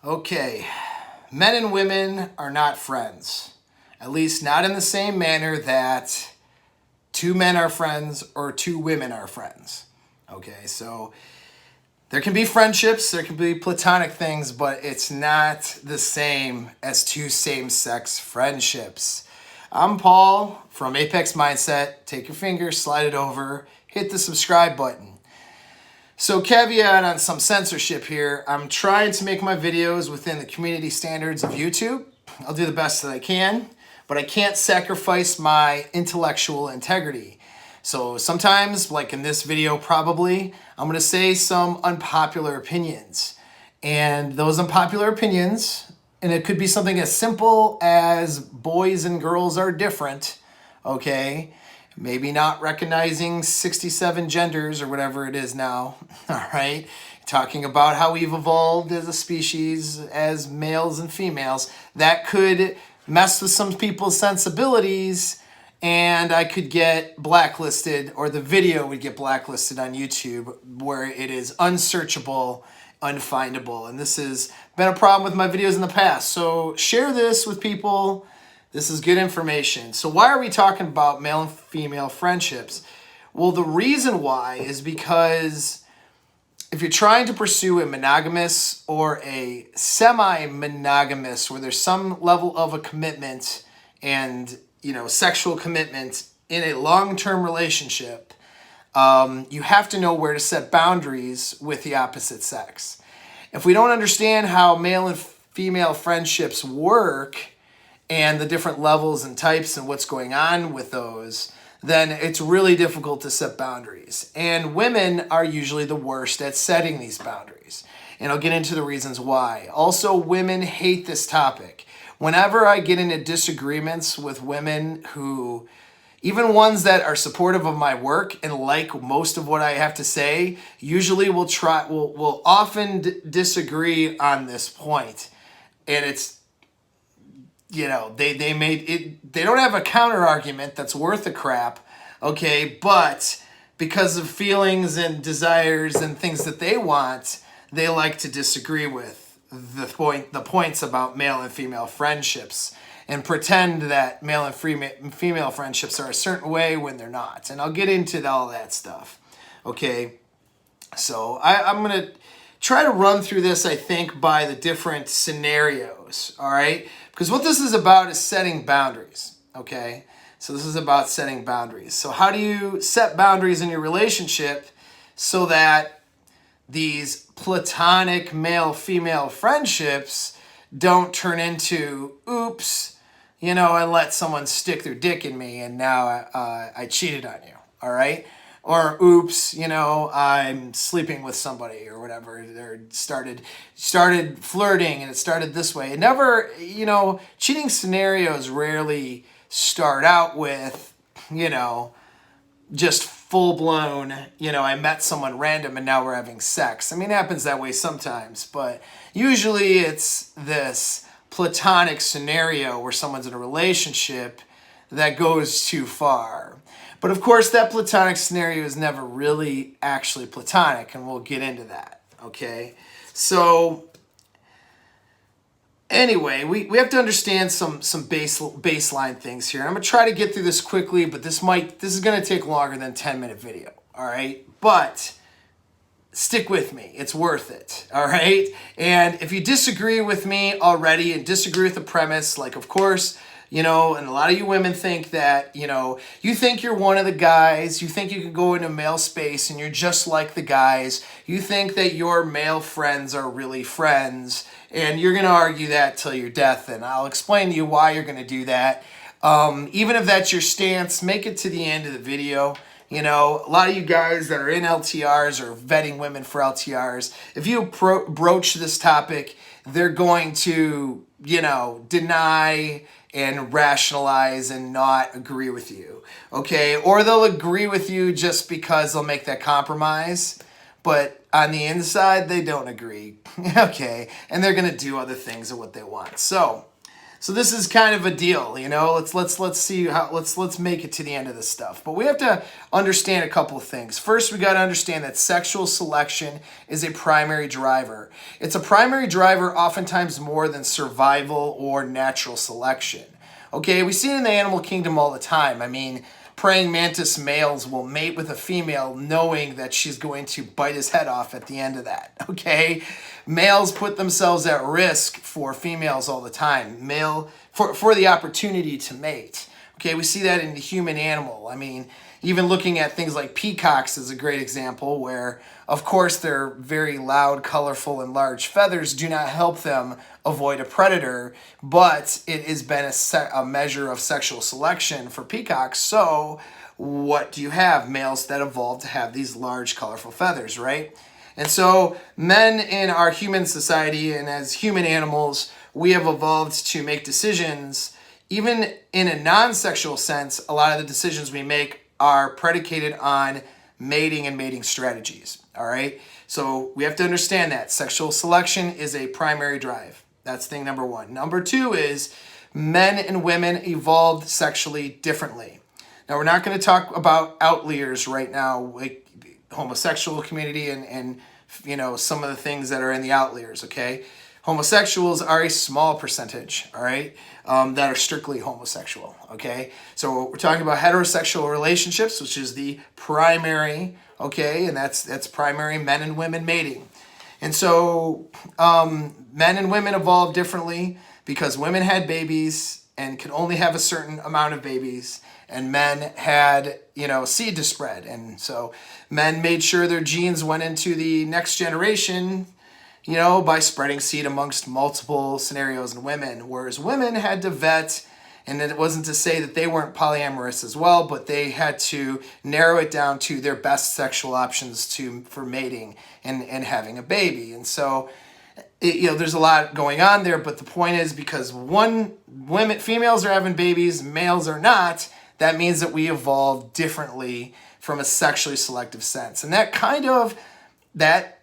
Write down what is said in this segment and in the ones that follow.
Okay, men and women are not friends. At least not in the same manner that two men are friends or two women are friends. Okay, so there can be friendships, there can be platonic things, but it's not the same as two same-sex friendships. I'm Paul from Apex Mindset. Take your finger, slide it over, hit the subscribe button. So caveat on some censorship here. I'm trying to make my videos within the community standards of YouTube. I'll do the best that I can, but I can't sacrifice my intellectual integrity. So sometimes, like in this video probably, I'm going to say some unpopular opinions. And those unpopular opinions, and it could be something as simple as boys and girls are different, okay? Maybe not recognizing 67 genders or whatever it is now, all right? Talking about how we've evolved as a species, as males and females. That could mess with some people's sensibilities, and I could get blacklisted, or the video would get blacklisted on YouTube, where it is unsearchable, unfindable. And this has been a problem with my videos in the past. So share this with people. This is good information. So why are we talking about male and female friendships? Well, the reason why is because if you're trying to pursue a monogamous or a semi-monogamous, where there's some level of a commitment and, sexual commitment in a long-term relationship, you have to know where to set boundaries with the opposite sex. If we don't understand how male and female friendships work, and the different levels and types and what's going on with those, then it's really difficult to set boundaries. And women are usually the worst at setting these boundaries. And I'll get into the reasons why. Also, women hate this topic. Whenever I get into disagreements with women who, even ones that are supportive of my work and like most of what I have to say, usually will often disagree on this point. And it's, they don't have a counter argument that's worth a crap, okay, but because of feelings and desires and things that they want, they like to disagree with the points about male and female friendships and pretend that male and female friendships are a certain way when they're not. And I'll get into all that stuff, okay? So I'm going to try to run through this, I think, by the different scenarios, all right? Because what this is about is setting boundaries, okay? So this is about setting boundaries. So how do you set boundaries in your relationship so that these platonic male-female friendships don't turn into, oops, I let someone stick their dick in me and now I cheated on you, all right? Or oops, I'm sleeping with somebody or whatever. Or started flirting and it started this way. It never, cheating scenarios rarely start out with, just full blown, I met someone random and now we're having sex. I mean, it happens that way sometimes, but usually it's this platonic scenario where someone's in a relationship that goes too far. But of course, that platonic scenario is never really actually platonic, and we'll get into that, okay? So anyway, we have to understand some baseline things here. I'm going to try to get through this quickly, but this is going to take longer than 10-minute video, all right? But stick with me. It's worth it, all right? And if you disagree with me already and disagree with the premise, like, of course, and a lot of you women think that, you think you're one of the guys, you think you can go into male space and you're just like the guys, you think that your male friends are really friends, and you're going to argue that till your death, and I'll explain to you why you're going to do that. Even if that's your stance, make it to the end of the video. A lot of you guys that are in LTRs or vetting women for LTRs, if you broach this topic, they're going to, deny and rationalize and not agree with you, okay? Or they'll agree with you just because they'll make that compromise, but on the inside, they don't agree, okay? And they're going to do other things of what they want. So So this is kind of a deal, you know. Let's see how let's make it to the end of this stuff. But we have to understand a couple of things. First, we got to understand that sexual selection is a primary driver. It's a primary driver oftentimes more than survival or natural selection. Okay, we see it in the animal kingdom all the time. I mean, praying mantis males will mate with a female knowing that she's going to bite his head off at the end of that, okay? Males put themselves at risk for females all the time, for the opportunity to mate. Okay, we see that in the human animal. I mean, even looking at things like peacocks is a great example where, of course, their very loud, colorful, and large feathers do not help them avoid a predator, but it has been a measure of sexual selection for peacocks. So what do you have? Males that evolved to have these large, colorful feathers, right? And so men in our human society and as human animals, we have evolved to make decisions. Even in a non-sexual sense, a lot of the decisions we make are predicated on mating and mating strategies, all right? So we have to understand that sexual selection is a primary drive. That's thing number one. Number two is men and women evolved sexually differently. Now, we're not going to talk about outliers right now, like homosexual community and you know, some of the things that are in the outliers, okay? Homosexuals are a small percentage, all right, that are strictly homosexual, okay? So we're talking about heterosexual relationships, which is the primary, okay, and that's primary men and women mating. And so men and women evolved differently because women had babies and could only have a certain amount of babies, and men had, you know, seed to spread. And so men made sure their genes went into the next generation, you know, by spreading seed amongst multiple scenarios in women, whereas women had to vet, and it wasn't to say that they weren't polyamorous as well, but they had to narrow it down to their best sexual options for mating and having a baby. And so, you know, there's a lot going on there, but the point is because females are having babies, males are not, that means that we evolved differently from a sexually selective sense. And that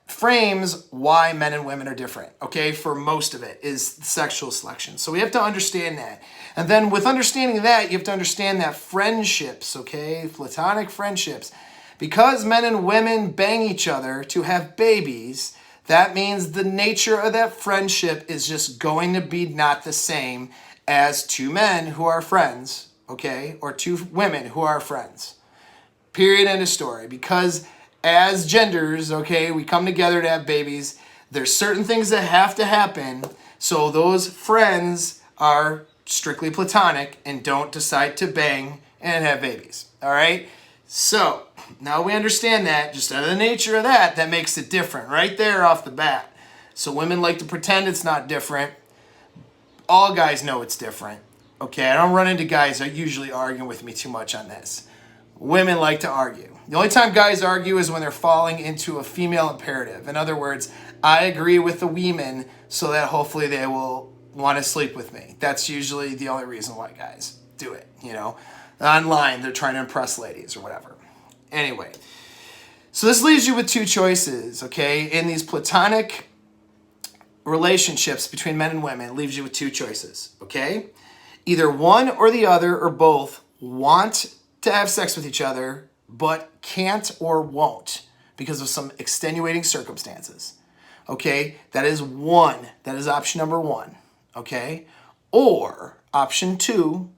frames why men and women are different, okay? For most of it is sexual selection. So we have to understand that. And then with understanding that, you have to understand that friendships, okay? Platonic friendships. Because men and women bang each other to have babies, that means the nature of that friendship is just going to be not the same as two men who are friends, okay? Or two women who are friends. Period, end of story. Because as genders, okay, we come together to have babies. There's certain things that have to happen so those friends are strictly platonic and don't decide to bang and have babies, all right? So now we understand that, just out of the nature of that, that makes it different right there off the bat. So women like to pretend it's not different. All guys know it's different, okay? I don't run into guys that are usually arguing with me too much on this. Women like to argue. The only time guys argue is when they're falling into a female imperative. In other words, I agree with the women so that hopefully they will want to sleep with me. That's usually the only reason why guys do it, you know. Online, they're trying to impress ladies or whatever. Anyway, so this leaves you with two choices, okay? In these platonic relationships between men and women, it leaves you with two choices, okay? Either one or the other or both want to have sex with each other, but can't or won't because of some extenuating circumstances. Okay, that is one. That is option number one. Okay, or option two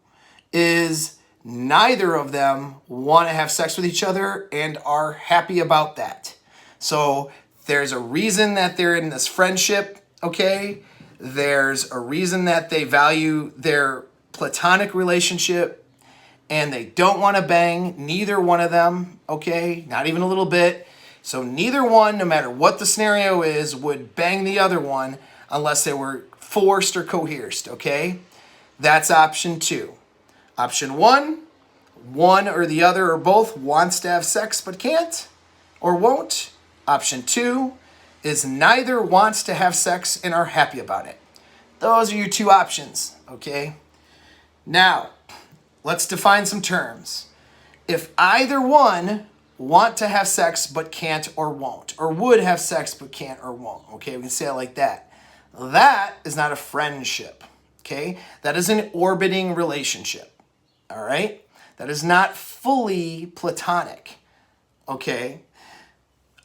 is neither of them want to have sex with each other and are happy about that. So there's a reason that they're in this friendship. Okay, there's a reason that they value their platonic relationship. And they don't want to bang, neither one of them, okay? Not even a little bit. So neither one, no matter what the scenario is, would bang the other one unless they were forced or coerced, okay? That's option two. Option one or the other or both wants to have sex but can't or won't. Option two is neither wants to have sex and are happy about it. Those are your two options, okay? Now, let's define some terms. If either one want to have sex but can't or won't, or would have sex but can't or won't, okay, we can say it like that. That is not a friendship, okay? That is an orbiting relationship, all right? That is not fully platonic, okay?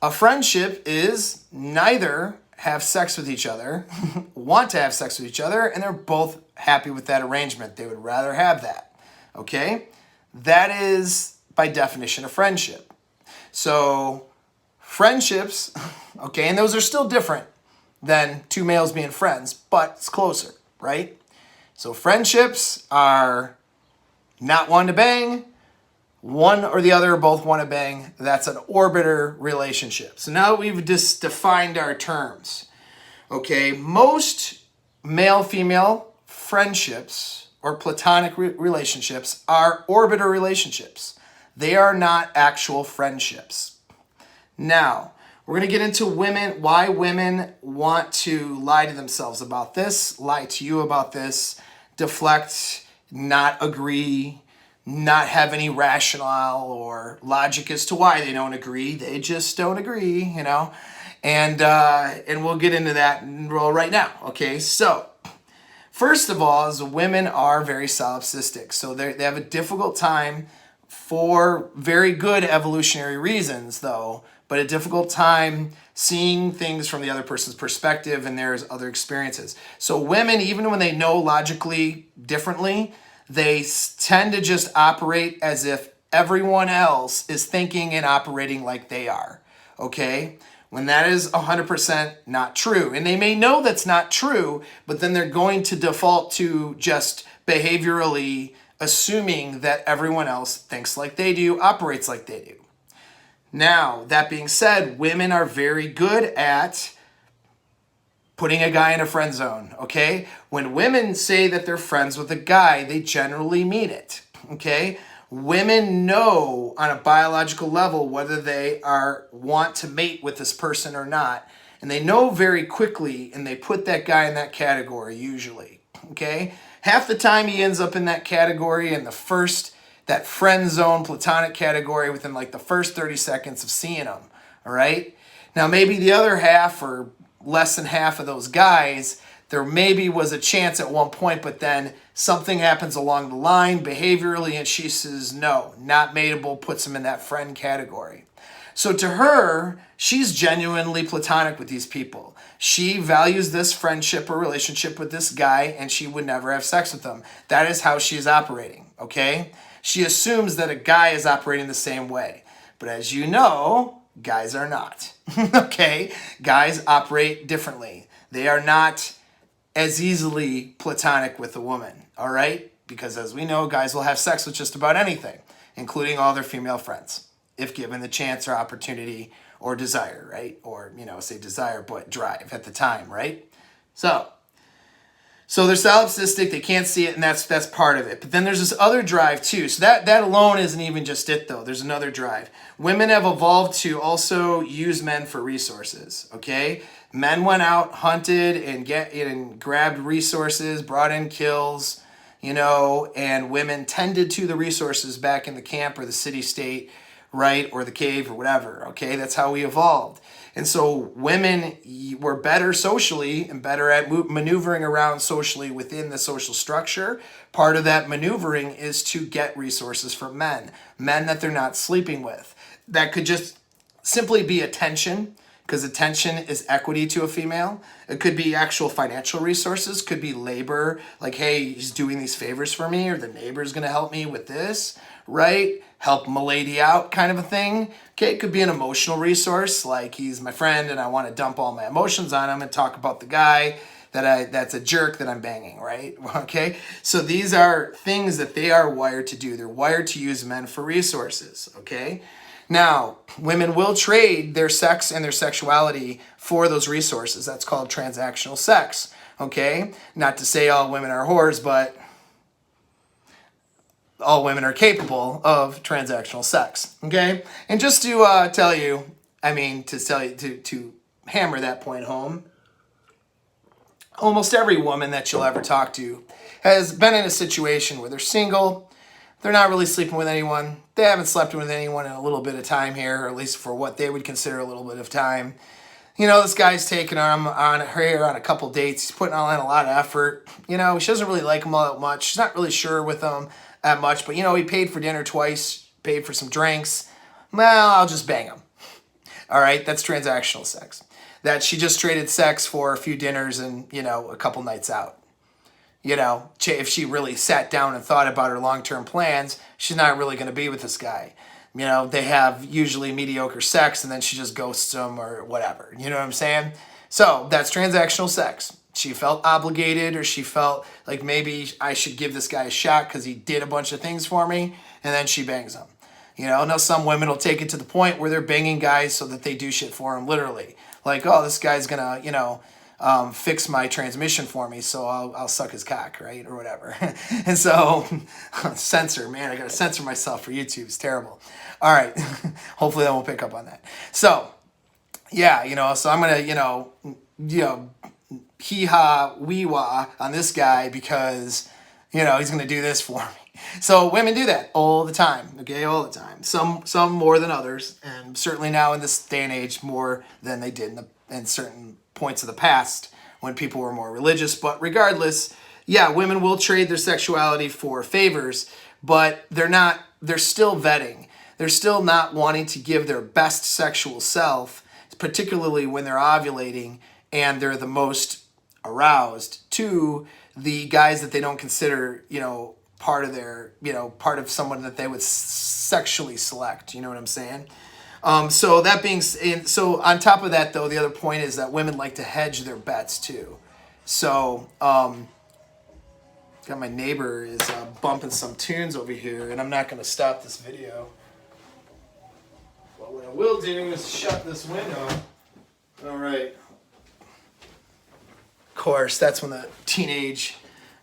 A friendship is neither have sex with each other, want to have sex with each other, and they're both happy with that arrangement. They would rather have that, okay? That is, by definition, a friendship. So friendships, okay, and those are still different than two males being friends, but it's closer, right? So friendships are not one to bang, one or the other, both want to bang. That's an orbiter relationship. So now we've just defined our terms. Okay, most male-female friendships or platonic relationships are orbiter relationships. They are not actual friendships. Now, we're going to get into women, why women want to lie to themselves about this, lie to you about this, deflect, not agree, not have any rationale or logic as to why they don't agree. They just don't agree, you know. And we'll get into that right now. Okay, so first of all, is women are very solipsistic, so they have a difficult time for very good evolutionary reasons, though, but a difficult time seeing things from the other person's perspective and there's other experiences. So women, even when they know logically differently, they tend to just operate as if everyone else is thinking and operating like they are, okay? When that is 100% not true. And they may know that's not true, but then they're going to default to just behaviorally assuming that everyone else thinks like they do, operates like they do. Now, that being said, women are very good at putting a guy in a friend zone, okay? When women say that they're friends with a guy, they generally mean it, okay? Women know on a biological level whether they want to mate with this person or not, and they know very quickly, and they put that guy in that category usually, okay? Half the time he ends up in that category in that friend zone platonic category within like the first 30 seconds of seeing him, all right? Now maybe the other half or less than half of those guys, there maybe was a chance at one point, but then something happens along the line behaviorally and she says, no, not mateable, puts him in that friend category. So to her, she's genuinely platonic with these people. She values this friendship or relationship with this guy and she would never have sex with him. That is how she is operating, okay? She assumes that a guy is operating the same way. But as you know, guys are not, okay? Guys operate differently. They are not as easily platonic with a woman, all right? Because as we know, guys will have sex with just about anything, including all their female friends, if given the chance or opportunity or desire, right? Or, say desire, but drive at the time, right? So they're solipsistic, they can't see it, and that's part of it. But then there's this other drive too. So that alone isn't even just it though. There's another drive. Women have evolved to also use men for resources, okay? Men went out, hunted, and grabbed resources, brought in kills, and women tended to the resources back in the camp or the city-state, right? Or the cave or whatever, okay? That's how we evolved. And so women were better socially and better at maneuvering around socially within the social structure. Part of that maneuvering is to get resources from men that they're not sleeping with. That could just simply be attention, because attention is equity to a female. It could be actual financial resources, could be labor, like, hey, he's doing these favors for me, or the neighbor's gonna help me with this, right? Help my lady out kind of a thing. Okay, it could be an emotional resource, like he's my friend and I want to dump all my emotions on him and talk about the guy that's a jerk that I'm banging, right? Okay, so these are things that they are wired to do. They're wired to use men for resources, okay? Now, women will trade their sex and their sexuality for those resources. That's called transactional sex, okay? Not to say all women are whores, but all women are capable of transactional sex, okay? And just to tell you, to hammer that point home, almost every woman that you'll ever talk to has been in a situation where they're single, they're not really sleeping with anyone, they haven't slept with anyone in a little bit of time here, or at least for what they would consider a little bit of time. this guy's taking her on a couple dates. He's putting on a lot of effort. She doesn't really like him all that much. She's not really sure with him that much, but he paid for dinner twice, paid for some drinks. Well, I'll just bang him. All right, that's transactional sex. That she just traded sex for a few dinners and, a couple nights out. If she really sat down and thought about her long-term plans, she's not really going to be with this guy. They have usually mediocre sex and then she just ghosts him or whatever. You know what I'm saying? So that's transactional sex. She felt obligated, or she felt like maybe I should give this guy a shot because he did a bunch of things for me, and then she bangs him. Now some women will take it to the point where they're banging guys so that they do shit for them, literally. Like, oh, this guy's gonna, fix my transmission for me, so I'll suck his cock, right, or whatever. And so, censor, man, I gotta censor myself for YouTube. It's terrible. All right, hopefully that won't pick up on that. So, yeah, so I'm gonna, hee-haw, wee-wah on this guy because, he's gonna do this for me. So women do that all the time, okay, all the time. Some more than others, and certainly now in this day and age more than they did in certain points of the past when people were more religious. But regardless, women will trade their sexuality for favors, but they're still vetting. They're still not wanting to give their best sexual self, particularly when they're ovulating and they're the most aroused, to the guys that they don't consider, part of someone that they would sexually select. You know what I'm saying? So that being, so on top of that, though, the other point is that women like to hedge their bets too. So, got my neighbor is bumping some tunes over here, and I'm not going to stop this video. But what I will do is shut this window. All right. Of course, that's when the teenage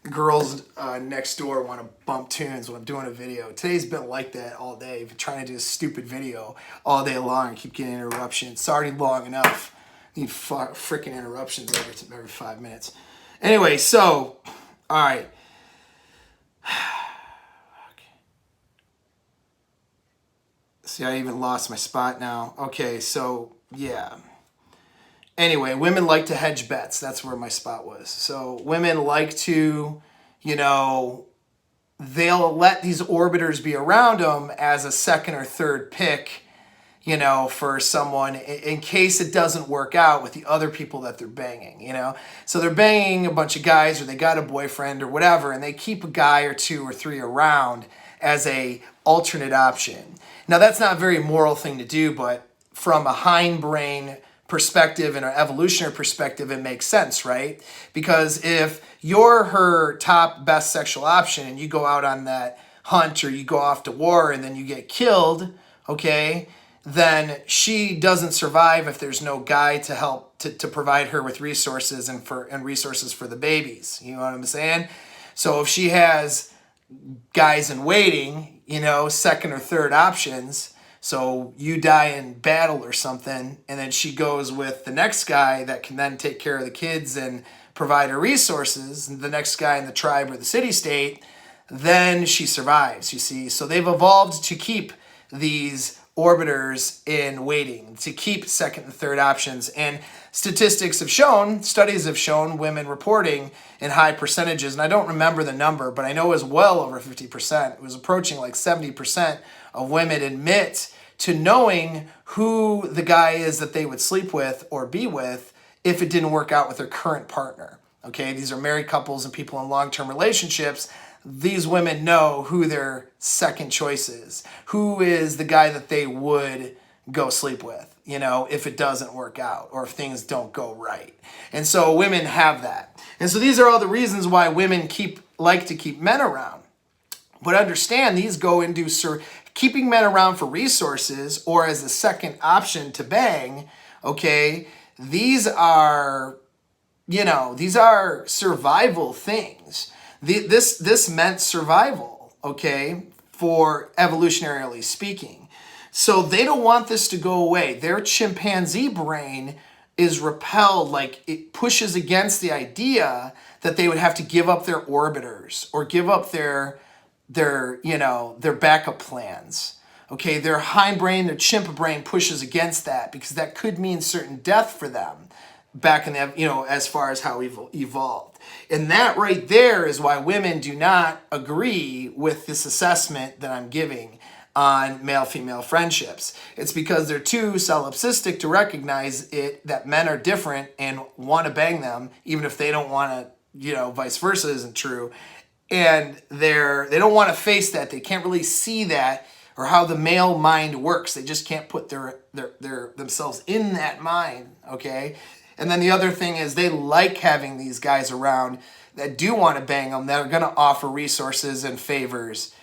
girls next door want to bump tunes when I'm doing a video. Today's been like that all day. I've been trying to do a stupid video all day long. I keep getting interruptions. It's already long enough. I need freaking interruptions every 5 minutes. Anyway, so, all right. Okay. See, I even lost my spot now. Okay, so, yeah. Anyway, women like to hedge bets. That's where my spot was. So women like to, they'll let these orbiters be around them as a second or third pick, for someone in case it doesn't work out with the other people that they're banging, So they're banging a bunch of guys, or they got a boyfriend or whatever, and they keep a guy or two or three around as a alternate option. Now, that's not a very moral thing to do, but from a hindbrain perspective and an evolutionary perspective, it makes sense, right? Because if you're her top best sexual option and you go out on that hunt or you go off to war and then you get killed, okay, then she doesn't survive if there's no guy to help to provide her with resources and resources for the babies. You know what I'm saying? So if she has guys in waiting, second or third options, so you die in battle or something, and then she goes with the next guy that can then take care of the kids and provide her resources, and the next guy in the tribe or the city-state, then she survives, you see. So they've evolved to keep these orbiters in waiting, to keep second and third options. And statistics have shown, studies have shown women reporting in high percentages, and I don't remember the number, but I know it was well over 50%. It was approaching like 70% of women admit to knowing who the guy is that they would sleep with or be with if it didn't work out with their current partner. Okay, these are married couples and people in long-term relationships. These women know who their second choice is, who is the guy that they would go sleep with, if it doesn't work out or if things don't go right. And so women have that. And so these are all the reasons why women like to keep men around. But understand, these go into keeping men around for resources or as a second option to bang, okay? These are survival things. This meant survival, okay, for evolutionarily speaking. So they don't want this to go away. Their chimpanzee brain is repelled, like it pushes against the idea that they would have to give up their orbiters or give up their backup plans, Okay, their hindbrain, their chimp brain pushes against that because that could mean certain death for them back in the, as far as how we've evolved. And that right there is why women do not agree with this assessment that I'm giving on male-female friendships. It's because they're too solipsistic to recognize that men are different and want to bang them, even if they don't want to, vice versa isn't true. And they don't want to face that. They can't really see that or how the male mind works. They just can't put their themselves in that mind, okay? And then the other thing is they like having these guys around that do want to bang them, that are going to offer resources and favors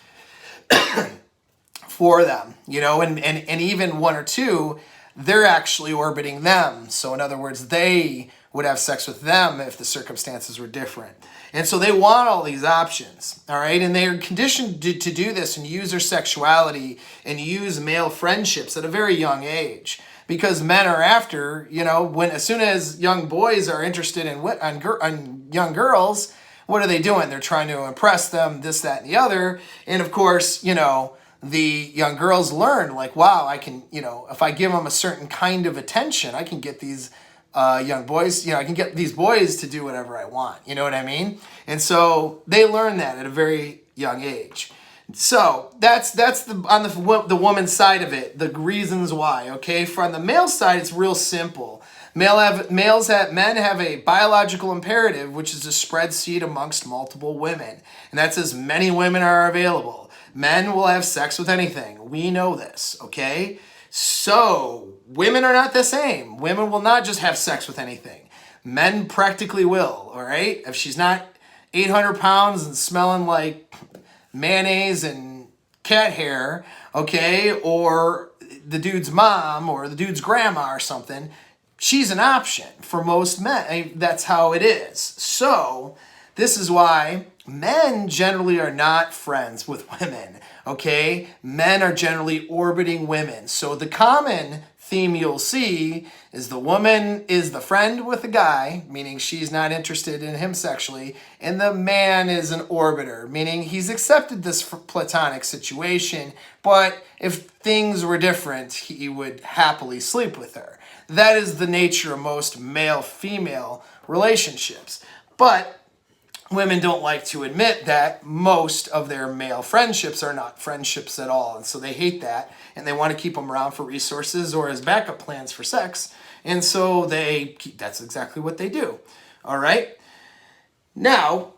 for them, and even one or two, they're actually orbiting them. So in other words, they would have sex with them if the circumstances were different. And so they want all these options, all right? And they're conditioned to do this and use their sexuality and use male friendships at a very young age. Because men are after, as soon as young boys are interested on young girls, what are they doing? They're trying to impress them, this, that, and the other. And of course, the young girls learn, like, wow, I can, if I give them a certain kind of attention, I can get these young boys, I can get these boys to do whatever I want. You know what I mean? And so they learn that at a very young age. So that's on the woman's side of it, the reasons why. Okay, from the male side, it's real simple. Men have a biological imperative, which is to spread seed amongst multiple women, and that's as many women are available. Men will have sex with anything. We know this. Okay, so women are not the same. Women will not just have sex with anything. Men practically will. All right, if she's not 800 pounds and smelling like mayonnaise and cat hair, okay, or the dude's mom or the dude's grandma or something, she's an option for most men. That's how it is. So this is why men generally are not friends with women, okay? Men are generally orbiting women. So the common theme you'll see is the woman is the friend with the guy, meaning she's not interested in him sexually, and the man is an orbiter, meaning he's accepted this platonic situation, but if things were different, he would happily sleep with her. That is the nature of most male-female relationships. But women don't like to admit that most of their male friendships are not friendships at all. And so they hate that, and they want to keep them around for resources or as backup plans for sex. And so that's exactly what they do. All right? Now,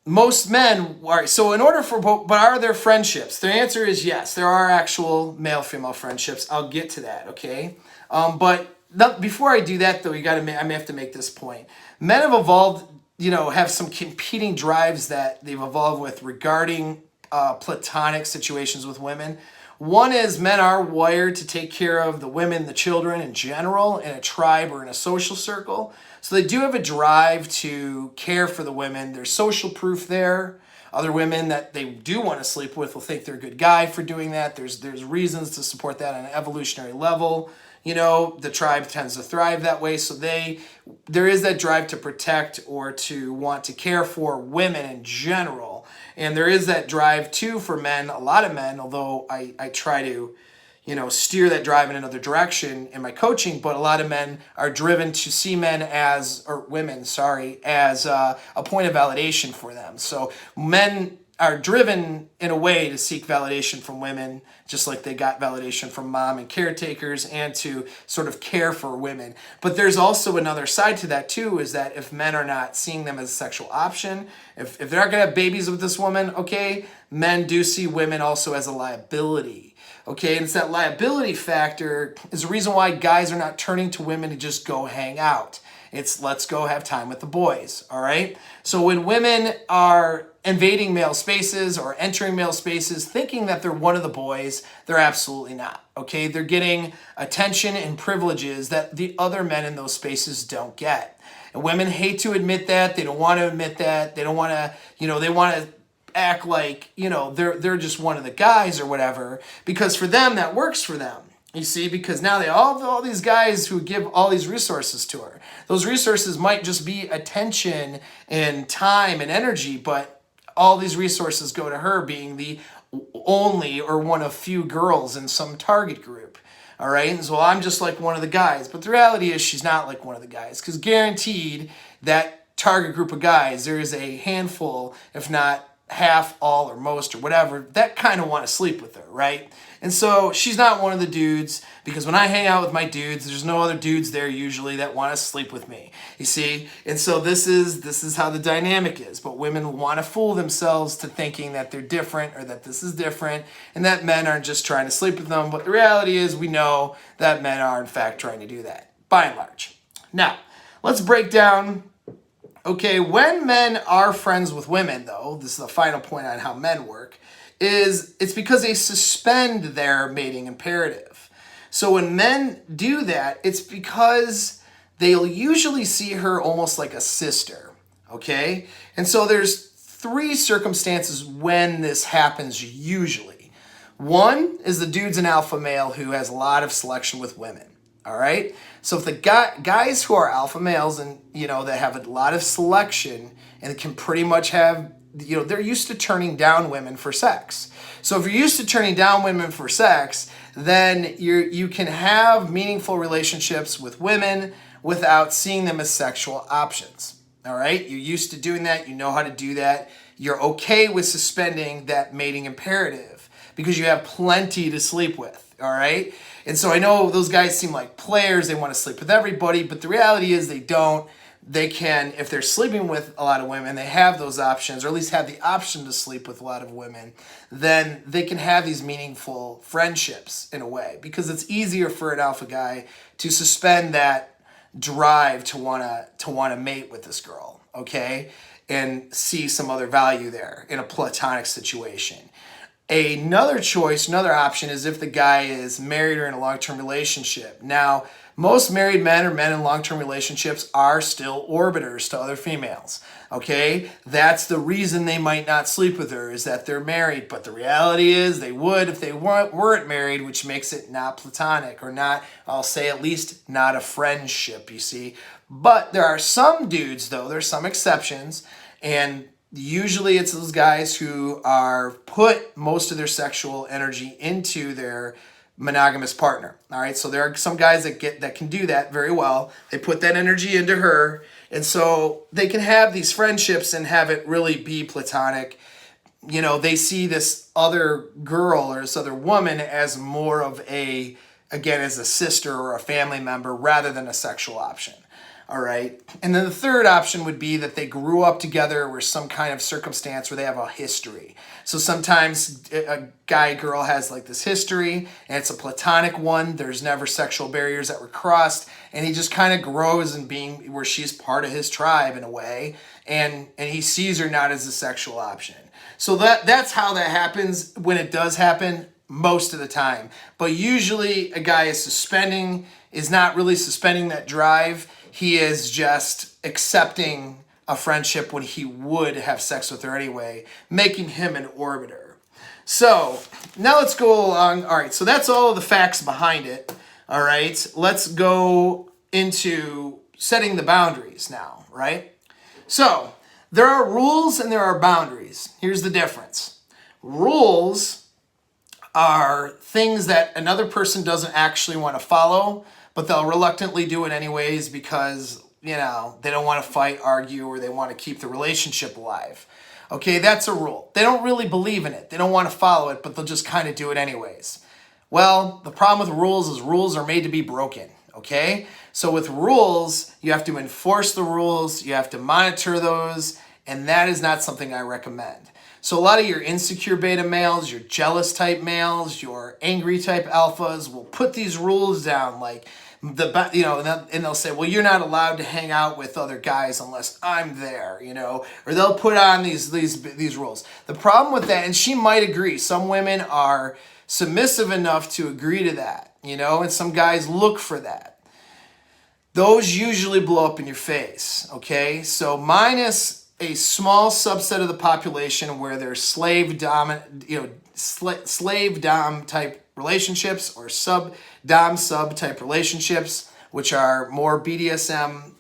most men are, so in order for, but are there friendships? The answer is yes. There are actual male-female friendships. I'll get to that, okay? But before I do that, though, I may have to make this point. Men have evolved, have some competing drives that they've evolved with regarding platonic situations with women. One is men are wired to take care of the women, the children in general, in a tribe or in a social circle. So they do have a drive to care for the women. There's social proof there. Other women that they do want to sleep with will think they're a good guy for doing that. There's reasons to support that on an evolutionary level. The tribe tends to thrive that way. So there is that drive to protect or to want to care for women in general. And there is that drive too for men, a lot of men, although I try to, steer that drive in another direction in my coaching, but a lot of men are driven to see women as a point of validation for them. So men are driven in a way to seek validation from women, just like they got validation from mom and caretakers, and to sort of care for women. But there's also another side to that too, is that if men are not seeing them as a sexual option, if they're not gonna have babies with this woman, okay, men do see women also as a liability. Okay, and it's that liability factor is the reason why guys are not turning to women to just go hang out. It's let's go have time with the boys, all right? So when women are invading male spaces or entering male spaces thinking that they're one of the boys, they're absolutely not, okay? They're getting attention and privileges that the other men in those spaces don't get. And women hate to admit that. They don't want to admit that. They don't want to, they want to act like, they're just one of the guys or whatever, because for them, that works for them. You see, because now they all these guys who give all these resources to her. Those resources might just be attention and time and energy, but all these resources go to her being the only or one of few girls in some target group. All right. And so I'm just like one of the guys. But the reality is she's not like one of the guys, because guaranteed that target group of guys, there is a handful, if not half, all, or most, or whatever, that kind of want to sleep with her, right? And so she's not one of the dudes, because when I hang out with my dudes, there's no other dudes there usually that want to sleep with me, you see? And so this is how the dynamic is. But women want to fool themselves to thinking that they're different, or that this is different, and that men aren't just trying to sleep with them. But the reality is, we know that men are in fact trying to do that, by and large. Now, let's break down. Okay, when men are friends with women, though, this is the final point on how men work, is it's because they suspend their mating imperative. So when men do that, it's because they'll usually see her almost like a sister, okay? And so there's 3 circumstances when this happens usually. One is the dude's an alpha male who has a lot of selection with women. All right. So if the guys who are alpha males and, that have a lot of selection and can pretty much have, they're used to turning down women for sex. So if you're used to turning down women for sex, then you can have meaningful relationships with women without seeing them as sexual options. All right. You're used to doing that. You know how to do that. You're okay with suspending that mating imperative because you have plenty to sleep with. All right. And so I know those guys seem like players. They want to sleep with everybody, but the reality is they don't. They can, if they're sleeping with a lot of women, they have those options, or at least have the option to sleep with a lot of women, then they can have these meaningful friendships in a way, because it's easier for an alpha guy to suspend that drive to want to mate with this girl, okay, and see some other value there in a platonic situation. Another choice, another option is if the guy is married or in a long-term relationship. Now, most married men or men in long-term relationships are still orbiters to other females, okay? That's the reason they might not sleep with her, is that they're married. But the reality is they would if they weren't married, which makes it not platonic, or not, I'll say at least not a friendship, you see. But there are some dudes, though, there's some exceptions, and usually it's those guys who are put most of their sexual energy into their monogamous partner. All right. So there are some guys that can do that very well. They put that energy into her. And so they can have these friendships and have it really be platonic. They see this other girl or this other woman as more of as a sister or a family member rather than a sexual option. All right. And then the third option would be that they grew up together or some kind of circumstance where they have a history. So sometimes a guy-girl has like this history, and it's a platonic one. There's never sexual barriers that were crossed, and he just kind of grows in being where she's part of his tribe in a way, and he sees her not as a sexual option. So that's how that happens when it does happen most of the time. But usually a guy is not really suspending that drive. He is just accepting a friendship when he would have sex with her anyway, making him an orbiter. So now let's go along. All right, so that's all of the facts behind it. All right, let's go into setting the boundaries now, right? So there are rules and there are boundaries. Here's the difference. Rules are things that another person doesn't actually want to follow, but they'll reluctantly do it anyways because, they don't want to fight, argue, or they want to keep the relationship alive. Okay, that's a rule. They don't really believe in it. They don't want to follow it, but they'll just kind of do it anyways. Well, the problem with rules is rules are made to be broken, okay? So with rules, you have to enforce the rules, you have to monitor those, and that is not something I recommend. So a lot of your insecure beta males, your jealous type males, your angry type alphas will put these rules down like and they'll say, well, you're not allowed to hang out with other guys unless I'm there, or they'll put on these rules. The problem with that, and she might agree, some women are submissive enough to agree to that, and some guys look for that. Those usually blow up in your face, okay? So minus a small subset of the population where there's slave dom type relationships or sub type relationships, which are more BDSM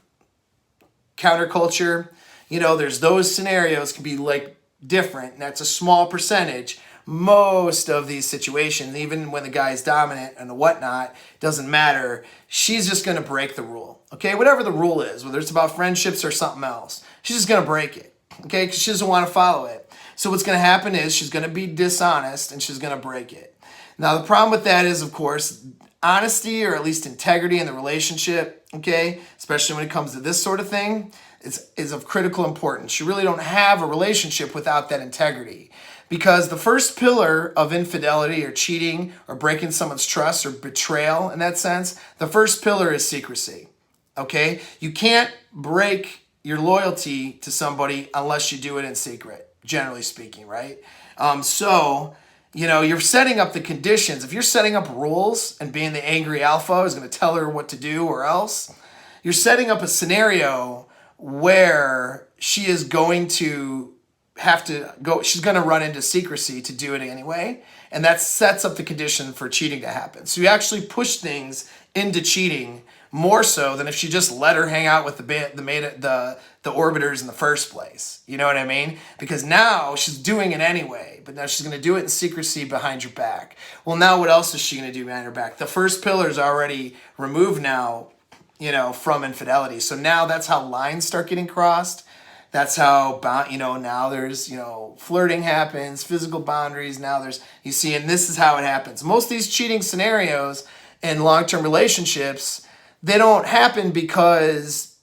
counterculture. There's those scenarios can be like different, and that's a small percentage. most of these situations, even when the guy's dominant and whatnot, doesn't matter. She's just going to break the rule. Okay, whatever the rule is, whether it's about friendships or something else, she's just going to break it. Okay, because she doesn't want to follow it. So what's going to happen is she's going to be dishonest and she's going to break it. Now, the problem with that is, of course, honesty, or at least integrity in the relationship, okay, especially when it comes to this sort of thing, is of critical importance. You really don't have a relationship without that integrity, because the first pillar of infidelity or cheating or breaking someone's trust or betrayal, in that sense, the first pillar is secrecy, okay? You can't break your loyalty to somebody unless you do it in secret, generally speaking, right? You're setting up the conditions. If you're setting up rules and being the angry alpha who's going to tell her what to do or else, you're setting up a scenario where she is going to have to go, she's going to run into secrecy to do it anyway. And that sets up the condition for cheating to happen. So you actually push things into cheating more so than if she just let her hang out with the orbiters in the first place. You know what I mean? Because now she's doing it anyway, but now she's going to do it in secrecy behind your back. Well, now what else is she going to do behind her back? The first pillar is already removed now, from infidelity. So now that's how lines start getting crossed. That's how, now there's, flirting happens, physical boundaries. Now and this is how it happens. Most of these cheating scenarios in long-term relationships, they don't happen because,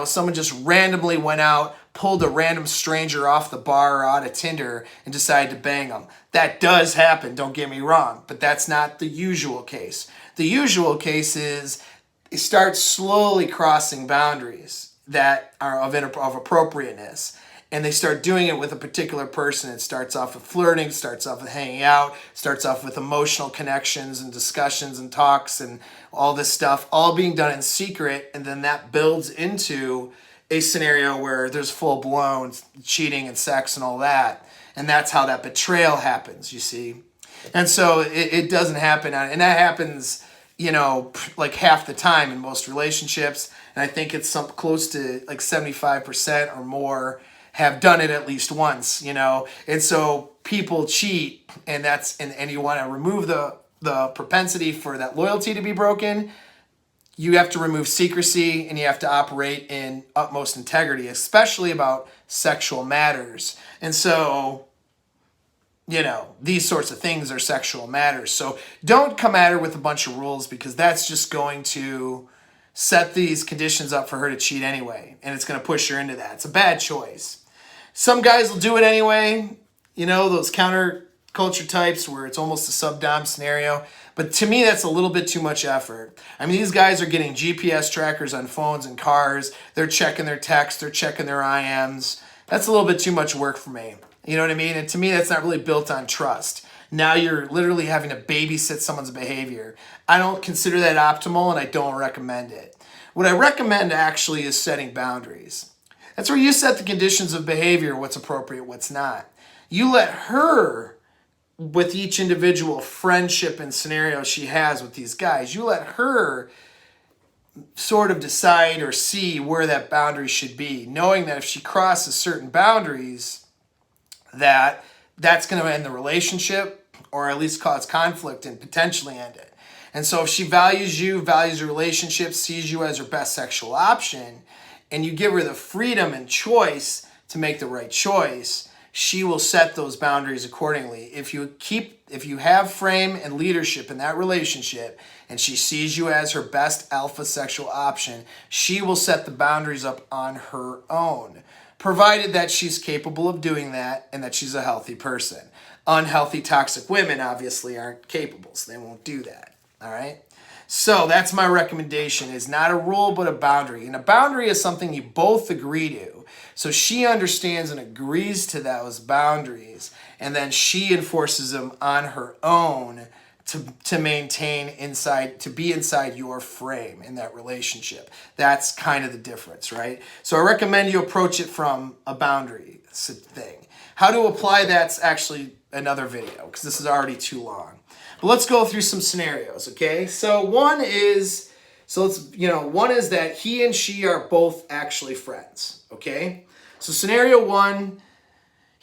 someone just randomly went out, pulled a random stranger off the bar or out of Tinder and decided to bang them. That does happen, don't get me wrong, but that's not the usual case. The usual case is they start slowly crossing boundaries that are of appropriateness. And they start doing it with a particular person. It starts off with flirting, starts off with hanging out, starts off with emotional connections and discussions and talks and all this stuff, all being done in secret. And then that builds into a scenario where there's full-blown cheating and sex and all that. And that's how that betrayal happens, you see. And so it doesn't happen. And that happens, like half the time in most relationships. And I think it's close to like 75% or more have done it at least once, and so people cheat, and you want to remove the propensity for that loyalty to be broken. You have to remove secrecy, and you have to operate in utmost integrity, especially about sexual matters. And so, these sorts of things are sexual matters. So don't come at her with a bunch of rules, because that's just going to set these conditions up for her to cheat anyway, and it's going to push her into that. It's a bad choice. Some guys will do it anyway, those counterculture types where it's almost a sub-dom scenario. But to me, that's a little bit too much effort. I mean, these guys are getting GPS trackers on phones and cars. They're checking their texts. They're checking their IMs. That's a little bit too much work for me. You know what I mean? And to me, that's not really built on trust. Now you're literally having to babysit someone's behavior. I don't consider that optimal, and I don't recommend it. What I recommend actually is setting boundaries. That's where you set the conditions of behavior, what's appropriate, what's not. You let her, with each individual friendship and scenario she has with these guys, you let her sort of decide or see where that boundary should be, knowing that if she crosses certain boundaries, that's going to end the relationship, or at least cause conflict and potentially end it. And so if she values you, values your relationship, sees you as her best sexual option, and you give her the freedom and choice to make the right choice, she will set those boundaries accordingly. If you have frame and leadership in that relationship, and she sees you as her best alpha sexual option, she will set the boundaries up on her own, provided that she's capable of doing that and that she's a healthy person. Unhealthy, toxic women obviously aren't capable, so they won't do that. All right? So that's my recommendation, is not a rule, but a boundary. And a boundary is something you both agree to. So she understands and agrees to those boundaries, and then she enforces them on her own to maintain inside, to be inside your frame in that relationship. That's kind of the difference, right? So I recommend you approach it from a boundary thing. How to apply that's actually another video, because this is already too long. But let's go through some scenarios, okay? So one is that he and she are both actually friends, okay? So scenario one,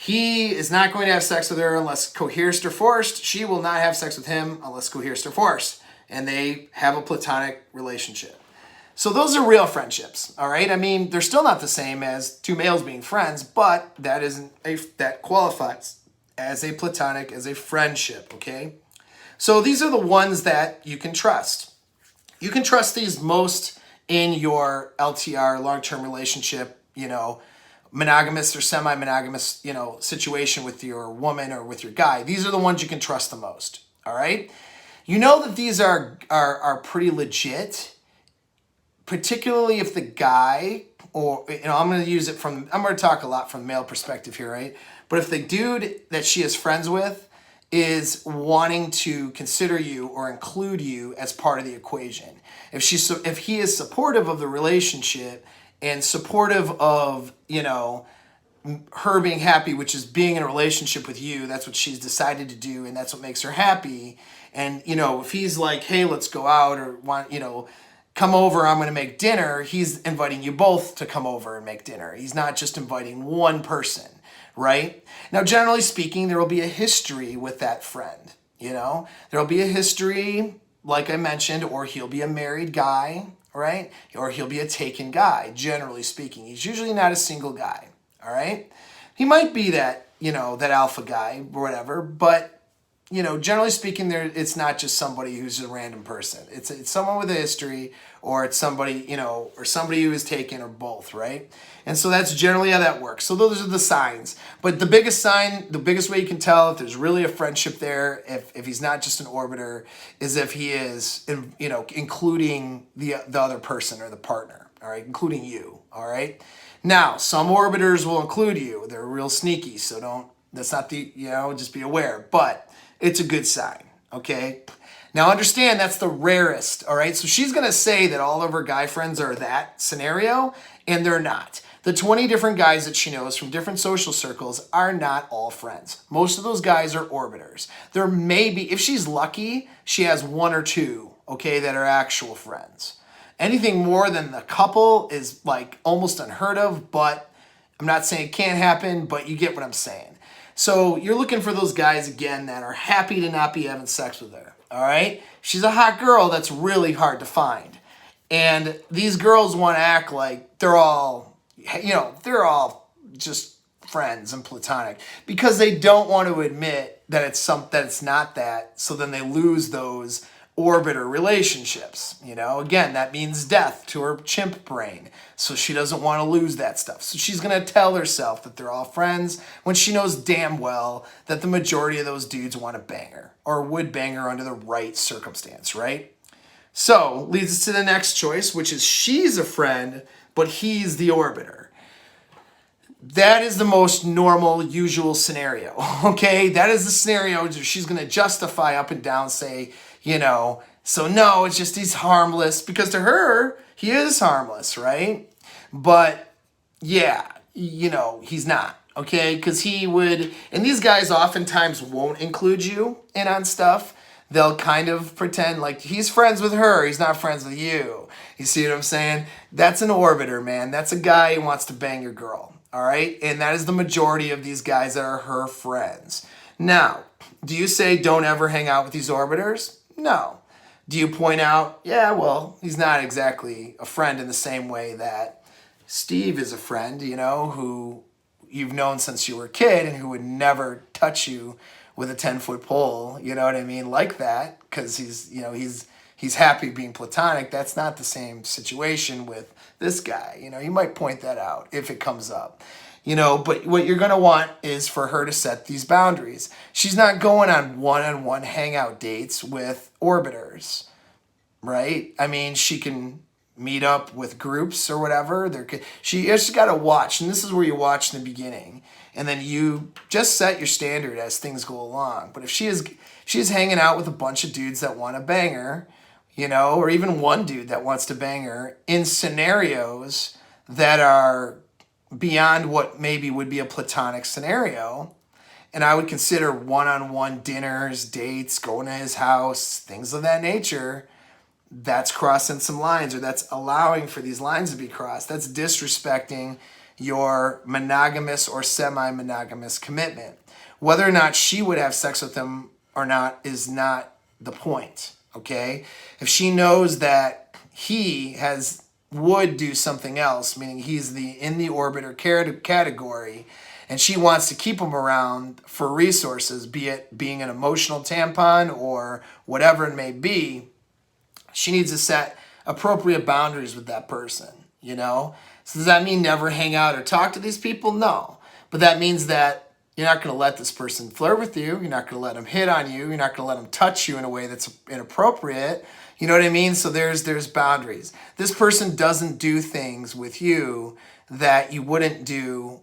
He is not going to have sex with her unless coerced or forced. She will not have sex with him unless coerced or forced. And they have a platonic relationship. So those are real friendships, all right? I mean, they're still not the same as two males being friends, but that qualifies as a platonic, as a friendship, okay? So these are the ones that you can trust. You can trust these most in your LTR, long-term relationship, monogamous or semi-monogamous, situation with your woman or with your guy. These are the ones you can trust the most, all right? You know that these are pretty legit, particularly if the guy, or, I'm going to talk a lot from the male perspective here, right? But if the dude that she is friends with is wanting to consider you or include you as part of the equation, if he is supportive of the relationship and supportive of, her being happy, which is being in a relationship with you, that's what she's decided to do, and that's what makes her happy. And, if he's like, hey, let's go out, or come over, I'm going to make dinner, he's inviting you both to come over and make dinner. He's not just inviting one person, right? Now, generally speaking, there will be a history with that friend, There will be a history, like I mentioned, or he'll be a married guy, right? Or he'll be a taken guy, generally speaking. He's usually not a single guy, all right? He might be that, that alpha guy or whatever, but generally speaking, it's not just somebody who's a random person. It's someone with a history, or it's somebody, or somebody who is taken, or both, right? And so that's generally how that works. So those are the signs. But the biggest way you can tell if there's really a friendship there, if he's not just an orbiter, is if he is, including the other person or the partner, all right, including you, all right? Now, some orbiters will include you. They're real sneaky, so just be aware. But it's a good sign, okay? Now understand that's the rarest, all right? So she's gonna say that all of her guy friends are that scenario, and they're not. The 20 different guys that she knows from different social circles are not all friends. Most of those guys are orbiters. There may be, if she's lucky, she has one or two, okay, that are actual friends. Anything more than a couple is like almost unheard of, but I'm not saying it can't happen, but you get what I'm saying. So you're looking for those guys, again, that are happy to not be having sex with her, all right? She's a hot girl that's really hard to find. And these girls want to act like they're all just friends and platonic because they don't want to admit that it's not that, so then they lose those orbiter relationships. Again, that means death to her chimp brain. So she doesn't want to lose that stuff. So she's going to tell herself that they're all friends when she knows damn well that the majority of those dudes want to bang her or would bang her under the right circumstance, right? So leads us to the next choice, which is she's a friend, but he's the orbiter. That is the most normal, usual scenario, okay? That is the scenario where she's going to justify up and down, say, so no, it's just he's harmless, because to her, he is harmless, right? But yeah, he's not, okay? Because he would, and these guys oftentimes won't include you in on stuff. They'll kind of pretend like he's friends with her, he's not friends with you. You see what I'm saying? That's an orbiter, man. That's a guy who wants to bang your girl, all right? And that is the majority of these guys that are her friends. Now, do you say don't ever hang out with these orbiters? No. Do you point out, yeah, well, he's not exactly a friend in the same way that Steve is a friend, who you've known since you were a kid and who would never touch you with a 10-foot pole, you know what I mean, like that, because he's happy being platonic. That's not the same situation with this guy. You might point that out if it comes up. But what you're going to want is for her to set these boundaries. She's not going on one-on-one hangout dates with orbiters, right? I mean, she can meet up with groups or whatever. She just got to watch, and this is where you watch in the beginning, and then you just set your standard as things go along. But if she's hanging out with a bunch of dudes that want to bang her, or even one dude that wants to bang her in scenarios that are beyond what maybe would be a platonic scenario, and I would consider one-on-one dinners, dates, going to his house, things of that nature, that's crossing some lines, or that's allowing for these lines to be crossed. That's disrespecting your monogamous or semi-monogamous commitment. Whether or not she would have sex with him or not is not the point, okay? If she knows that he would do something else, meaning he's in the orbiter category, and she wants to keep him around for resources, be it being an emotional tampon or whatever it may be, she needs to set appropriate boundaries with that person, you know? So does that mean never hang out or talk to these people? No. But that means that you're not going to let this person flirt with you. You're not going to let them hit on you. You're not going to let them touch you in a way that's inappropriate. You know what I mean? So there's boundaries. This person doesn't do things with you that you wouldn't do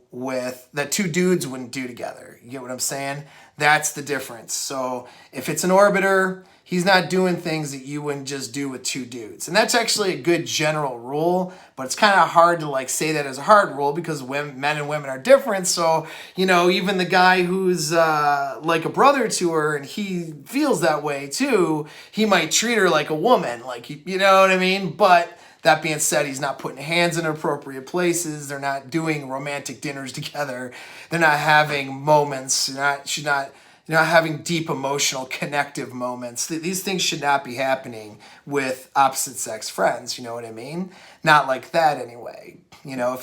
that two dudes wouldn't do together. You get what I'm saying? That's the difference. So if it's an orbiter, he's not doing things that you wouldn't just do with two dudes. And that's actually a good general rule, but it's kind of hard to like say that as a hard rule because men and women are different. So, you know, even the guy who's like a brother to her and he feels that way too, he might treat her like a woman, like, you know what I mean? But that being said, he's not putting hands in appropriate places. They're not doing romantic dinners together. They're not having moments. She's not having deep emotional connective moments. These things should not be happening with opposite sex friends. You know what I mean? Not like that anyway. You know,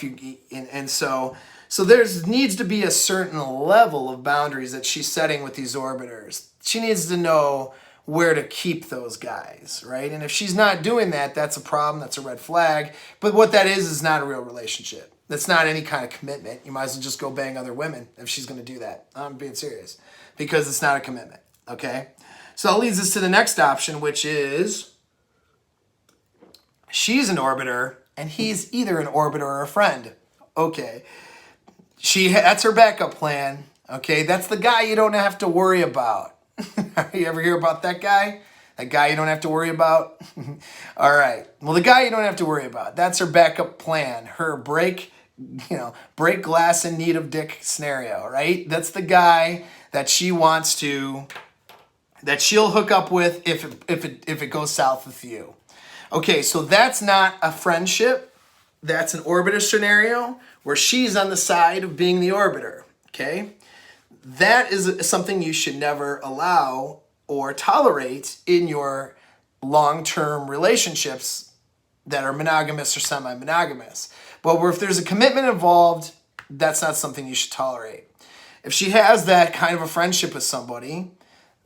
so there's needs to be a certain level of boundaries that she's setting with these orbiters. She needs to know where to keep those guys, right? And if she's not doing that, that's a problem. That's a red flag. But what that is not a real relationship. That's not any kind of commitment. You might as well just go bang other women if she's going to do that. I'm being serious. Because it's not a commitment, okay? So that leads us to the next option, which is she's an orbiter and he's either an orbiter or a friend. Okay. That's her backup plan, okay? That's the guy you don't have to worry about. You ever hear about that guy? That guy you don't have to worry about? All right. Well, the guy you don't have to worry about. That's her backup plan. Her break glass in need of dick scenario, right? That's the guy that she'll hook up with if it goes south with you. Okay, so that's not a friendship. That's an orbiter scenario where she's on the side of being the orbiter, okay? That is something you should never allow or tolerate in your long-term relationships that are monogamous or semi-monogamous. But if there's a commitment involved, that's not something you should tolerate. If she has that kind of a friendship with somebody,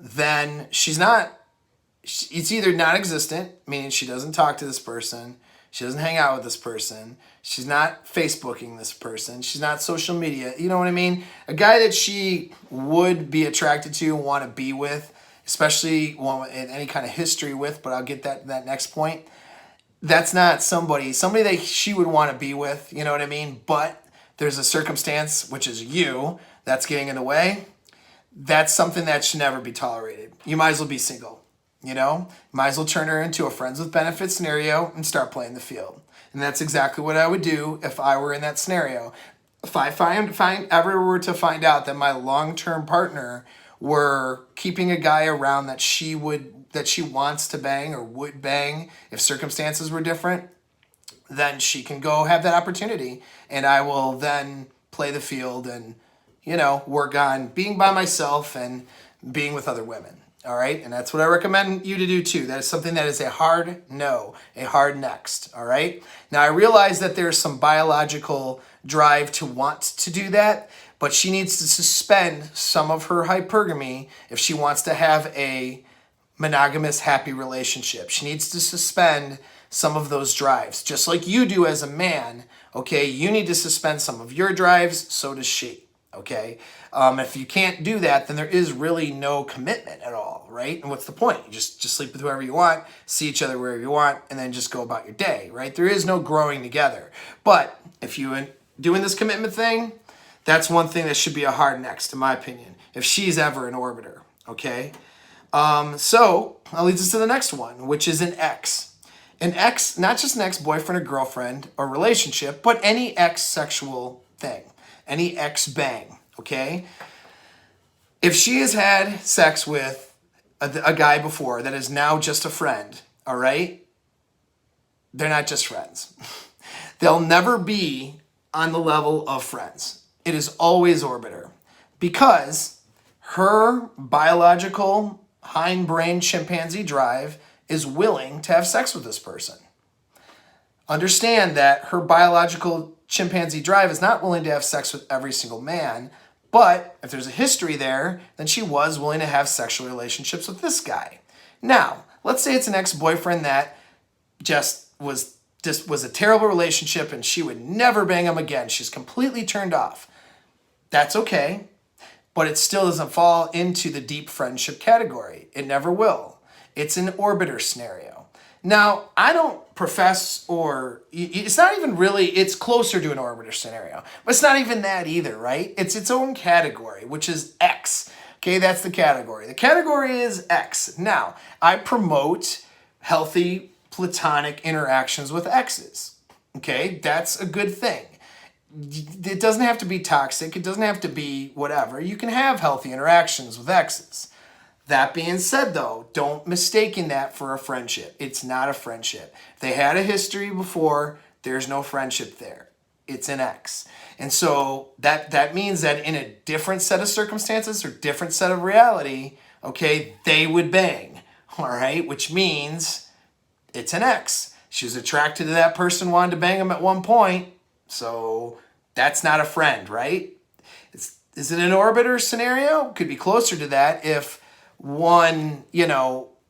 then it's either non-existent, meaning she doesn't talk to this person, she doesn't hang out with this person, she's not Facebooking this person, she's not social media, you know what I mean? A guy that she would be attracted to and want to be with, especially one in any kind of history with, but I'll get that next point. That's not somebody that she would want to be with, you know what I mean? But there's a circumstance, which is you, that's getting in the way. That's something that should never be tolerated. You might as well be single, you know? Might as well turn her into a friends with benefits scenario and start playing the field. And that's exactly what I would do if I were in that scenario. If I ever were to find out that my long-term partner were keeping a guy around that she wants to bang or would bang if circumstances were different, then she can go have that opportunity. And I will then play the field and, you know, work on being by myself and being with other women. All right. And that's what I recommend you to do too. That is something that is a hard no, a hard next. All right. Now I realize that there's some biological drive to want to do that, but she needs to suspend some of her hypergamy if she wants to have a monogamous, happy relationship. She needs to suspend some of those drives, just like you do as a man. Okay. You need to suspend some of your drives. So does she. Okay. If you can't do that, then there is really no commitment at all, right? And what's the point? You just sleep with whoever you want, see each other wherever you want, and then just go about your day, right? There is no growing together. But if you doing this commitment thing, that's one thing that should be a hard next, in my opinion, if she's ever an orbiter, okay? So that leads us to the next one, which is an ex. An ex, not just an ex-boyfriend or girlfriend or relationship, but any ex-sexual thing. Any ex-bang, okay? If she has had sex with a guy before that is now just a friend, all right? they're not just friends. They'll never be on the level of friends. It is always orbiter because her biological hindbrain chimpanzee drive is willing to have sex with this person. Understand that her biological chimpanzee drive is not willing to have sex with every single man, but if there's a history there, then she was willing to have sexual relationships with this guy. Now, let's say it's an ex-boyfriend that just was a terrible relationship and she would never bang him again. She's completely turned off. That's okay, but it still doesn't fall into the deep friendship category. It never will. It's an orbiter scenario. Now, I don't profess, or it's not even really, it's closer to an orbiter scenario, but it's not even that either, right? It's its own category, which is X. Okay, that's the category. The category is X. Now, I promote healthy platonic interactions with X's. Okay, that's a good thing. It doesn't have to be toxic. It doesn't have to be whatever. You can have healthy interactions with X's. That being said, though, don't mistaken that for a friendship. It's not a friendship. If they had a history before, there's no friendship there. It's an X. And so that means that in a different set of circumstances or different set of reality, okay, they would bang, all right? Which means it's an X. She was attracted to that person, wanted to bang him at one point, so that's not a friend, right? Is it an orbiter scenario? Could be closer to that if one,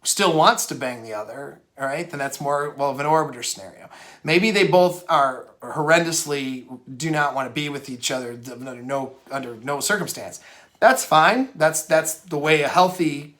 still wants to bang the other, all right, then that's more, of an orbiter scenario. Maybe they both are horrendously do not want to be with each other under no circumstance. That's fine. That's the way a healthy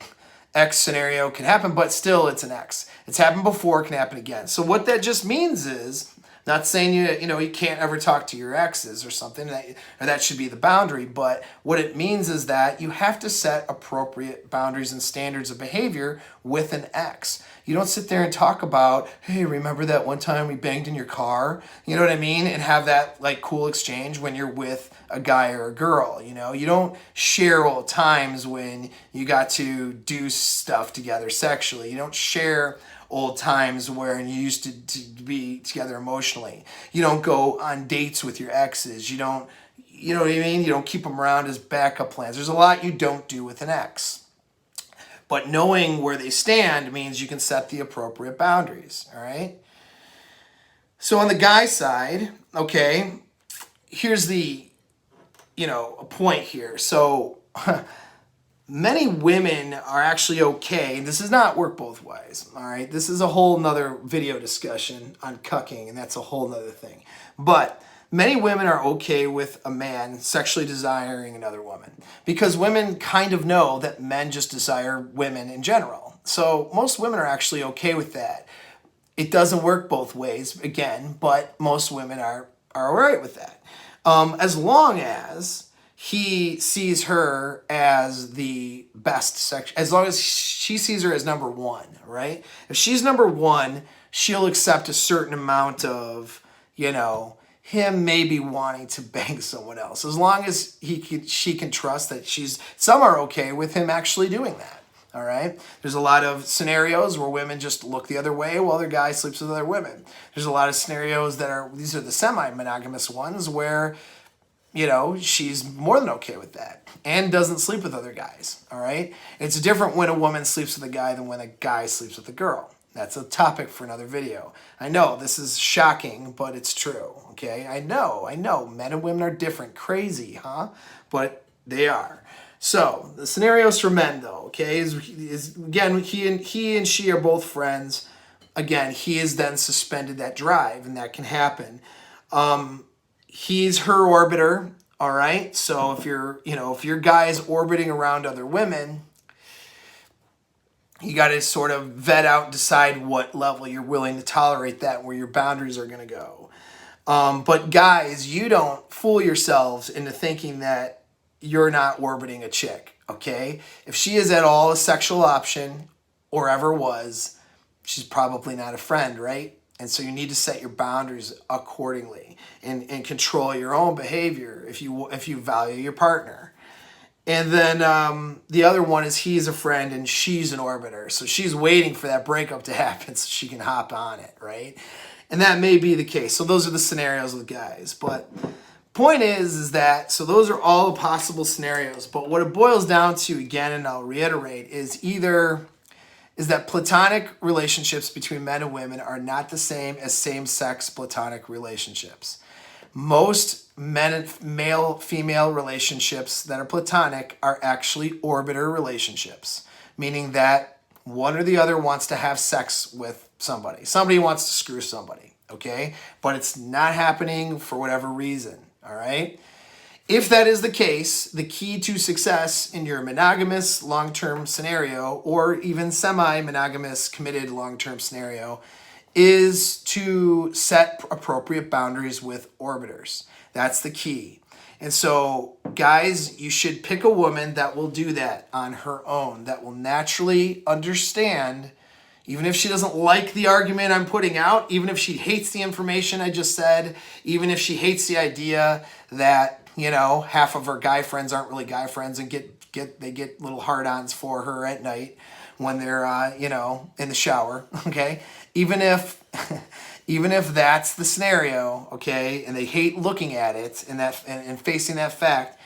X scenario can happen, but still it's an X. It's happened before, it can happen again. So what that just means is, not saying you can't ever talk to your exes or something, or that should be the boundary, but what it means is that you have to set appropriate boundaries and standards of behavior with an ex. You don't sit there and talk about, hey, remember that one time we banged in your car? You know what I mean? And have that cool exchange when you're with a guy or a girl. You don't share old times when you got to do stuff together sexually. You don't share old times where you used to be together emotionally. You don't go on dates with your exes. You know what I mean? You don't keep them around as backup plans. There's a lot you don't do with an ex. But knowing where they stand means you can set the appropriate boundaries, all right? So on the guy side, okay, here's the, a point here. So many women are actually okay. This does not work both ways, all right? This is a whole nother video discussion on cucking, and that's a whole nother thing. But many women are okay with a man sexually desiring another woman because women kind of know that men just desire women in general. So most women are actually okay with that. It doesn't work both ways, again, but most women are all right with that. As long as he sees her as the best sex, as long as she sees her as number one, right? If she's number one, she'll accept a certain amount of, him maybe wanting to bang someone else. As long as she can trust that some are okay with him actually doing that, all right? There's a lot of scenarios where women just look the other way while their guy sleeps with other women. There's a lot of scenarios these are the semi-monogamous ones where she's more than okay with that and doesn't sleep with other guys, all right? It's different when a woman sleeps with a guy than when a guy sleeps with a girl. That's a topic for another video. I know this is shocking, but it's true, okay? I know. Men and women are different. Crazy, huh? But they are. So the scenarios for men, though, okay, is again, he and she are both friends. Again, he has then suspended that drive, and that can happen. He's her orbiter, all right? So if your guy is orbiting around other women, you got to sort of vet out and decide what level you're willing to tolerate that, where your boundaries are going to go. But guys, you don't fool yourselves into thinking that you're not orbiting a chick, okay? If she is at all a sexual option or ever was, she's probably not a friend, right? And so you need to set your boundaries accordingly and control your own behavior if you value your partner. And then the other one is he's a friend and she's an orbiter. So she's waiting for that breakup to happen so she can hop on it, right? And that may be the case. So those are the scenarios with guys. But point is that, so those are all the possible scenarios. But what it boils down to, again, and I'll reiterate, is that platonic relationships between men and women are not the same as same-sex platonic relationships. Most male-female relationships that are platonic are actually orbiter relationships, meaning that one or the other wants to have sex with somebody. Somebody wants to screw somebody, okay? But it's not happening for whatever reason, all right? If that is the case, the key to success in your monogamous long-term scenario, or even semi-monogamous committed long-term scenario, is to set appropriate boundaries with orbiters. That's the key. And so, guys, you should pick a woman that will do that on her own, that will naturally understand, even if she doesn't like the argument I'm putting out, even if she hates the information I just said, even if she hates the idea that, you know, half of her guy friends aren't really guy friends and they get little hard-ons for her at night when they're you know, in the shower, okay? Even if that's the scenario, okay, and they hate looking at it and facing that fact,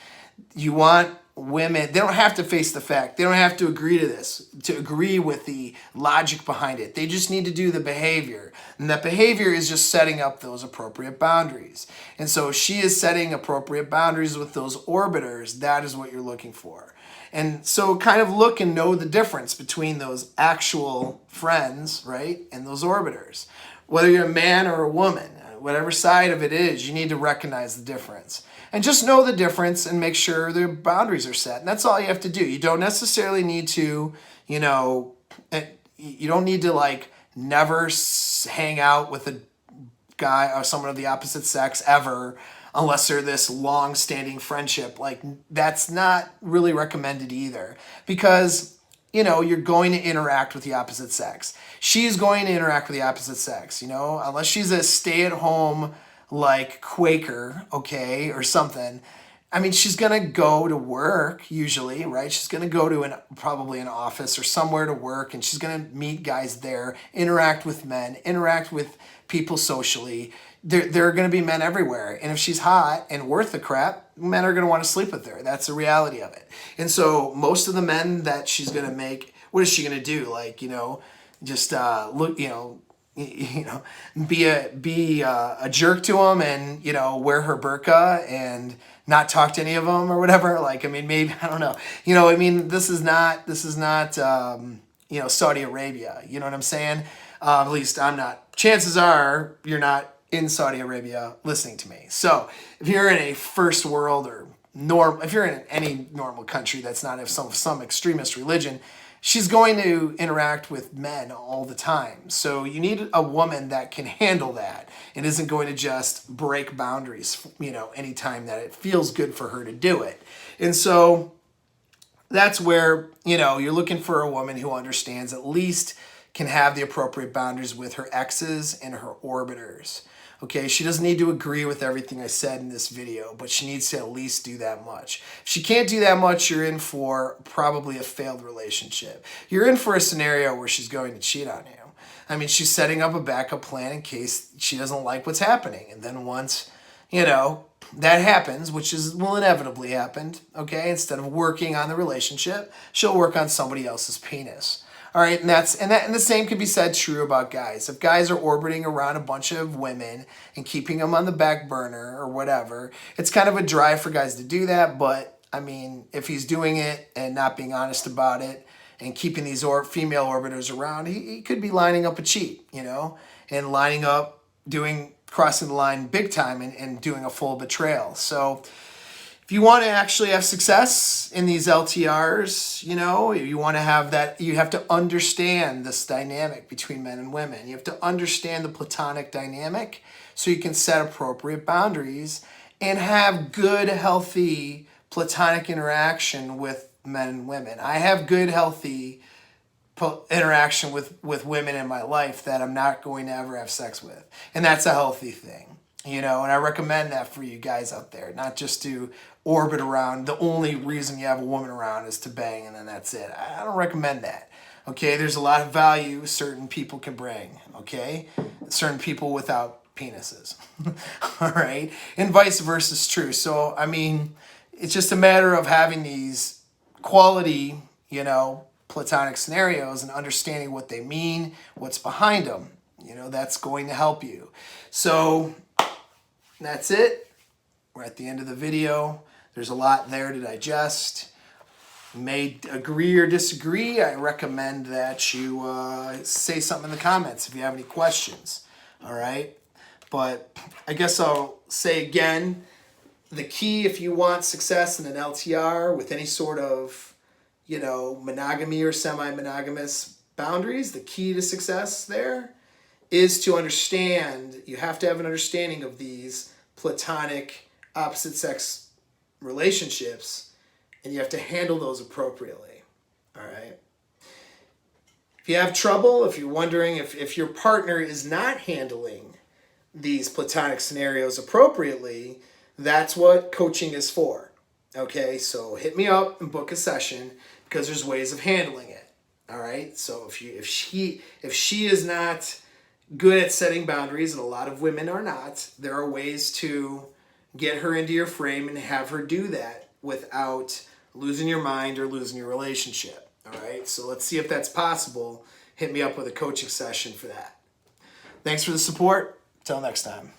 you want women, they don't have to face the fact. They don't have to agree to this, to agree with the logic behind it. They just need to do the behavior. And that behavior is just setting up those appropriate boundaries. And so she is setting appropriate boundaries with those orbiters. That is what you're looking for. And so kind of look and know the difference between those actual friends, right, and those orbiters. Whether you're a man or a woman, whatever side of it is, you need to recognize the difference. And just know the difference and make sure the boundaries are set. And that's all you have to do. You don't necessarily need to, you know, you don't need to like never hang out with a guy or someone of the opposite sex ever, unless they're this long-standing friendship. Like, that's not really recommended either, because, you know, you're going to interact with the opposite sex. She's going to interact with the opposite sex, you know, unless she's a stay-at-home, like, Quaker, okay, or something. I mean, she's going to go to work, usually, right? She's going to go to probably an office or somewhere to work, and she's going to meet guys there, interact with men, interact with people socially. There are going to be men everywhere. And if she's hot and worth the crap, men are going to want to sleep with her. That's the reality of it. And so most of the men that she's going to make, what is she going to do? Like, you know, just look, you know, be a jerk to them and, you know, wear her burqa and not talk to any of them or whatever. Like, I mean, maybe, I don't know. You know, I mean, this is not, you know, Saudi Arabia. You know what I'm saying? At least I'm not. Chances are you're not in Saudi Arabia listening to me. So if you're in a first world or if you're in any normal country that's not of some extremist religion, she's going to interact with men all the time. So you need a woman that can handle that and isn't going to just break boundaries, you know, anytime that it feels good for her to do it. And so that's where, you know, you're looking for a woman who understands, at least can have the appropriate boundaries with her exes and her orbiters. Okay, she doesn't need to agree with everything I said in this video, but she needs to at least do that much. If she can't do that much, you're in for probably a failed relationship. You're in for a scenario where she's going to cheat on you. I mean, she's setting up a backup plan in case she doesn't like what's happening. And then once, you know, that happens, which will inevitably happen, okay, instead of working on the relationship, she'll work on somebody else's penis. All right, and the same could be said true about guys. If guys are orbiting around a bunch of women and keeping them on the back burner or whatever, it's kind of a drive for guys to do that. But I mean, if he's doing it and not being honest about it and keeping these female orbiters around, he could be lining up a cheat, you know, and lining up, crossing the line big time and doing a full betrayal. So if you want to actually have success in these LTRs, you know, you want to have that, you have to understand this dynamic between men and women. You have to understand the platonic dynamic so you can set appropriate boundaries and have good, healthy platonic interaction with men and women. I have good, healthy interaction with women in my life that I'm not going to ever have sex with. And that's a healthy thing, you know, and I recommend that for you guys out there, not just to orbit around. The only reason you have a woman around is to bang and then that's it. I don't recommend that. Okay, there's a lot of value certain people can bring, okay? Certain people without penises, all right? And vice versa is true. So, I mean, it's just a matter of having these quality, platonic scenarios and understanding what they mean, what's behind them. That's going to help you. So, that's it. We're at the end of the video. There's a lot there to digest. You may agree or disagree. I recommend that you say something in the comments if you have any questions. All right? But I guess I'll say again, the key if you want success in an LTR with any sort of, monogamy or semi-monogamous boundaries, the key to success there is to understand, you have to have an understanding of these platonic opposite sex relationships, and you have to handle those appropriately. All right? If you have trouble, if you're wondering if your partner is not handling these platonic scenarios appropriately, that's what coaching is for. Okay? So hit me up and book a session because there's ways of handling it. All right? So if she is not good at setting boundaries, and a lot of women are not, there are ways to get her into your frame and have her do that without losing your mind or losing your relationship. All right, so let's see if that's possible. Hit me up with a coaching session for that. Thanks for the support. Till next time.